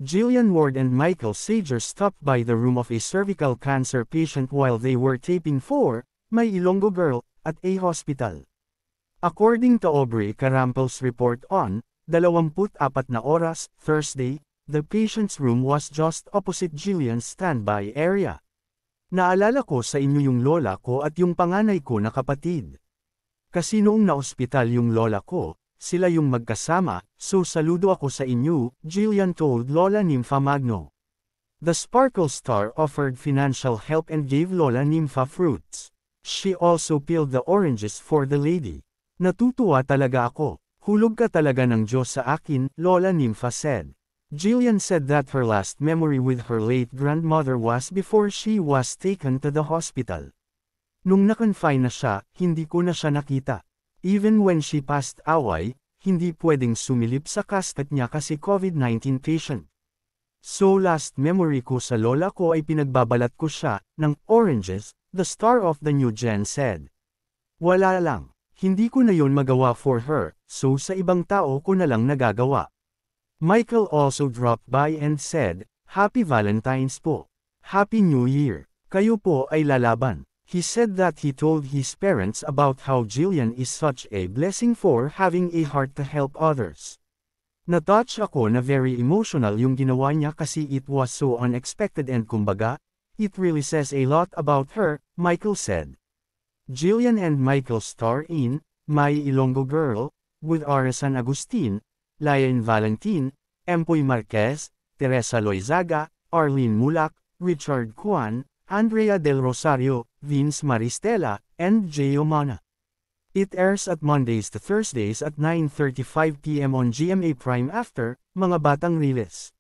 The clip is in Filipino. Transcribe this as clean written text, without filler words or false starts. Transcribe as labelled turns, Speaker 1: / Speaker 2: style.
Speaker 1: Jillian Ward and Michael Sager stopped by the room of a cervical cancer patient while they were taping for My Ilonggo Girl at a hospital. According to Aubrey Carample's report on 24 na oras, Thursday, the patient's room was just opposite Jillian's standby area. Naalala ko sa inyo yung lola ko at yung panganay ko na kapatid. Kasi noong na-ospital yung lola ko, sila yung magkasama, so saludo ako sa inyo, Jillian told Lola Nympha Magno. The Sparkle star offered financial help and gave Lola Nympha fruits. She also peeled the oranges for the lady. Natutuwa talaga ako. Hulog ka talaga ng Diyos sa akin, Lola Nympha said. Jillian said that her last memory with her late grandmother was before she was taken to the hospital. Nung na-confine na siya, hindi ko na siya nakita. Even when she passed away, hindi pwedeng sumilip sa casket niya kasi COVID-19 patient. So last memory ko sa lola ko ay pinagbabalat ko siya ng oranges, the star of the new gen said. Wala lang, hindi ko na yon magawa for her, so sa ibang tao ko na lang nagagawa. Michael also dropped by and said, Happy Valentine's po. Happy New Year. Kayo po ay lalaban. He said that he told his parents about how Jillian is such a blessing for having a heart to help others. Na-touch ako na very emotional yung ginawa niya kasi it was so unexpected and kumbaga, it really says a lot about her, Michael said. Jillian and Michael star in My Ilonggo Girl, with Ara San Agustin, Lian Valentin, Empoy Marquez, Teresa Loizaga, Arlene Mulak, Richard Cuan, Andrea Del Rosario, Vince Maristela, and Gio Mana. It airs at Mondays to Thursdays at 9:35 p.m. on GMA Prime after Mga Batang Riles.